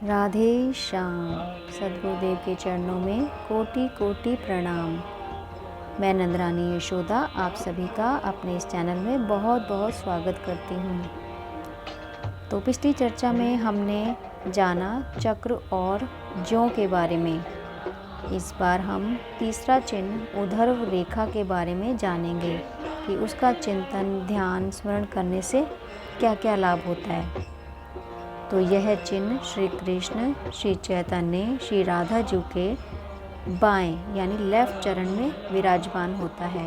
राधे श्याम। सद्गुरुदेव के चरणों में कोटि कोटि प्रणाम। मैं नंदरानी यशोदा आप सभी का अपने इस चैनल में बहुत बहुत स्वागत करती हूँ। तो पिछली चर्चा में हमने जाना चक्र और ज्यों के बारे में। इस बार हम तीसरा चिन्ह ऊर्ध्व रेखा के बारे में जानेंगे कि उसका चिंतन ध्यान स्मरण करने से क्या क्या लाभ होता है। तो यह चिन्ह श्री कृष्ण, श्री चैतन्य, श्री राधा जी के बाएं यानी लेफ्ट चरण में विराजमान होता है।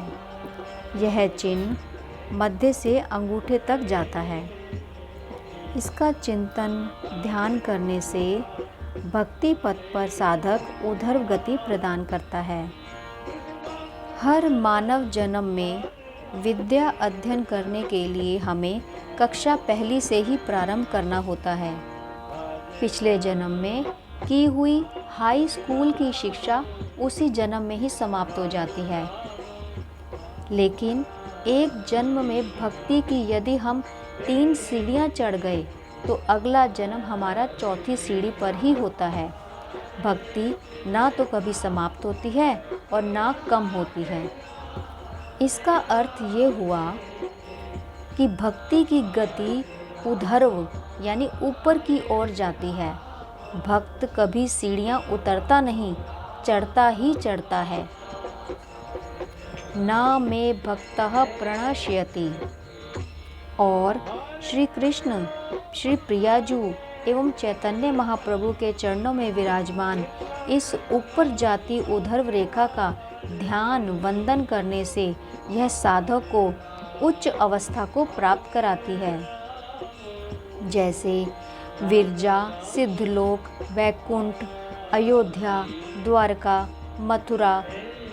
यह चिन्ह मध्य से अंगूठे तक जाता है। इसका चिंतन ध्यान करने से भक्ति पथ पर साधक ऊर्ध्व गति प्रदान करता है। हर मानव जन्म में विद्या अध्ययन करने के लिए हमें कक्षा पहली से ही प्रारंभ करना होता है। पिछले जन्म में की हुई हाई स्कूल की शिक्षा उसी जन्म में ही समाप्त हो जाती है। लेकिन एक जन्म में भक्ति की यदि हम 3 सीढ़ियां चढ़ गए तो अगला जन्म हमारा चौथी सीढ़ी पर ही होता है। भक्ति ना तो कभी समाप्त होती है और ना कम होती है। इसका अर्थ ये हुआ कि भक्ति की गति ऊर्ध्व यानी ऊपर की ओर जाती है। भक्त कभी सीढ़ियां उतरता नहीं, चढ़ता ही चढ़ता है। ना में भक्तः प्रणश्यति। और श्री कृष्ण, श्री प्रियाजू एवं चैतन्य महाप्रभु के चरणों में विराजमान इस ऊपर जाती ऊर्ध्व रेखा का ध्यान वंदन करने से यह साधक को उच्च अवस्था को प्राप्त कराती है। जैसे विरजा, सिद्धलोक, वैकुंठ, अयोध्या, द्वारका, मथुरा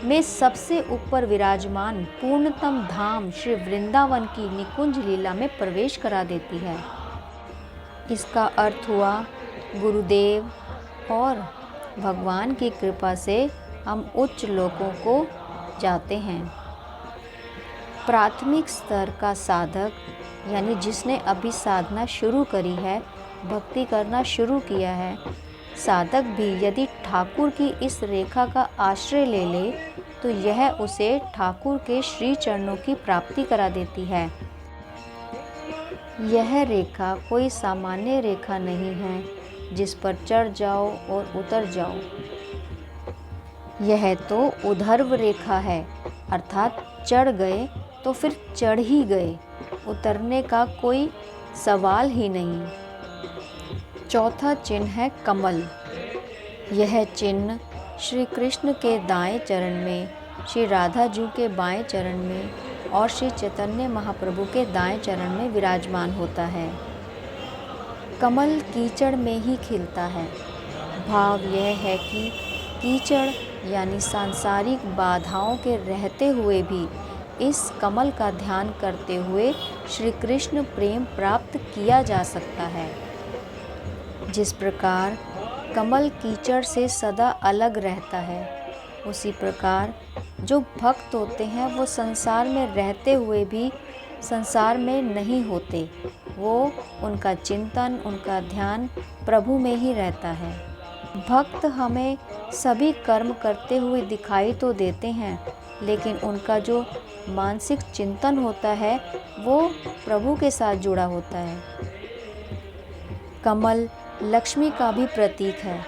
में सबसे ऊपर विराजमान पूर्णतम धाम श्री वृंदावन की निकुंज लीला में प्रवेश करा देती है। इसका अर्थ हुआ गुरुदेव और भगवान की कृपा से हम उच्च लोकों को जाते हैं। प्राथमिक स्तर का साधक यानी जिसने अभी साधना शुरू करी है, भक्ति करना शुरू किया है, साधक भी यदि ठाकुर की इस रेखा का आश्रय ले ले तो यह उसे ठाकुर के श्री चरणों की प्राप्ति करा देती है। यह रेखा कोई सामान्य रेखा नहीं है जिस पर चढ़ जाओ और उतर जाओ। यह तो ऊर्ध्व रेखा है, अर्थात चढ़ गए तो फिर चढ़ ही गए, उतरने का कोई सवाल ही नहीं। चौथा चिन्ह है कमल। यह चिन्ह श्री कृष्ण के दाएं चरण में, श्री राधा जी के बाएं चरण में और श्री चैतन्य महाप्रभु के दाएं चरण में विराजमान होता है। कमल कीचड़ में ही खिलता है। भाव यह है कि कीचड़ यानी सांसारिक बाधाओं के रहते हुए भी इस कमल का ध्यान करते हुए श्री कृष्ण प्रेम प्राप्त किया जा सकता है। जिस प्रकार कमल कीचड़ से सदा अलग रहता है, उसी प्रकार जो भक्त होते हैं वो संसार में रहते हुए भी संसार में नहीं होते। वो उनका चिंतन, उनका ध्यान प्रभु में ही रहता है। भक्त हमें सभी कर्म करते हुए दिखाई तो देते हैं, लेकिन उनका जो मानसिक चिंतन होता है वो प्रभु के साथ जुड़ा होता है। कमल लक्ष्मी का भी प्रतीक है।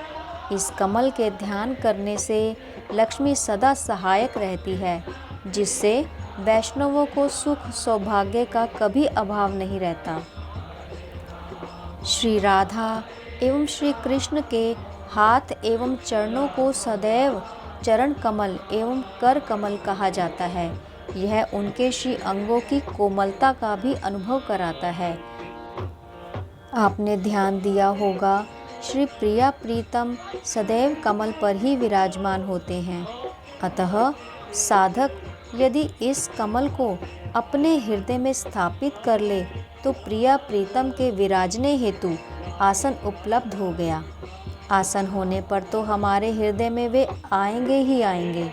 इस कमल के ध्यान करने से लक्ष्मी सदा सहायक रहती है, जिससे वैष्णवों को सुख सौभाग्य का कभी अभाव नहीं रहता। श्री राधा एवं श्री कृष्ण के हाथ एवं चरणों को सदैव चरण कमल एवं कर कमल कहा जाता है। यह उनके श्री अंगों की कोमलता का भी अनुभव कराता है। आपने ध्यान दिया होगा, श्री प्रिया प्रीतम सदैव कमल पर ही विराजमान होते हैं। अतः साधक यदि इस कमल को अपने हृदय में स्थापित कर ले तो प्रिया प्रीतम के विराजने हेतु आसन उपलब्ध हो गया। आसन होने पर तो हमारे हृदय में वे आएंगे ही आएंगे।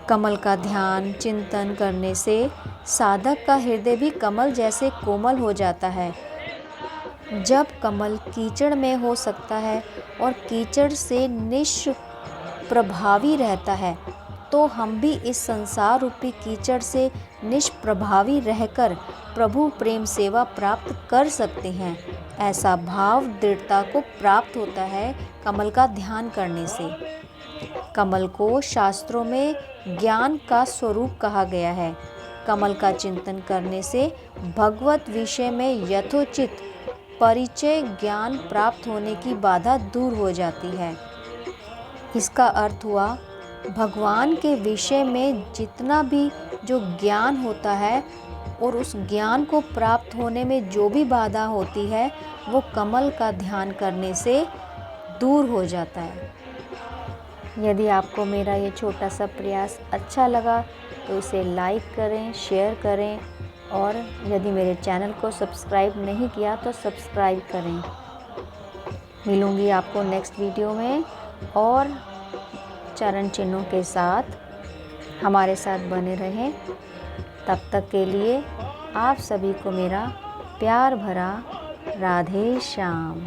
कमल का ध्यान चिंतन करने से साधक का हृदय भी कमल जैसे कोमल हो जाता है। जब कमल कीचड़ में हो सकता है और कीचड़ से निष्प्रभावी रहता है, तो हम भी इस संसार रूपी कीचड़ से निष्प्रभावी रहकर प्रभु प्रेम सेवा प्राप्त कर सकते हैं। ऐसा भाव दृढ़ता को प्राप्त होता है कमल का ध्यान करने से। कमल को शास्त्रों में ज्ञान का स्वरूप कहा गया है। कमल का चिंतन करने से भगवत विषय में यथोचित परिचय ज्ञान प्राप्त होने की बाधा दूर हो जाती है। इसका अर्थ हुआ, भगवान के विषय में जितना भी जो ज्ञान होता है और उस ज्ञान को प्राप्त होने में जो भी बाधा होती है, वो कमल का ध्यान करने से दूर हो जाता है। यदि आपको मेरा ये छोटा सा प्रयास अच्छा लगा तो इसे लाइक करें, शेयर करें, और यदि मेरे चैनल को सब्सक्राइब नहीं किया तो सब्सक्राइब करें। मिलूँगी आपको नेक्स्ट वीडियो में और चरण चिन्हों के साथ। हमारे साथ बने रहें। तब तक के लिए आप सभी को मेरा प्यार भरा राधे श्याम।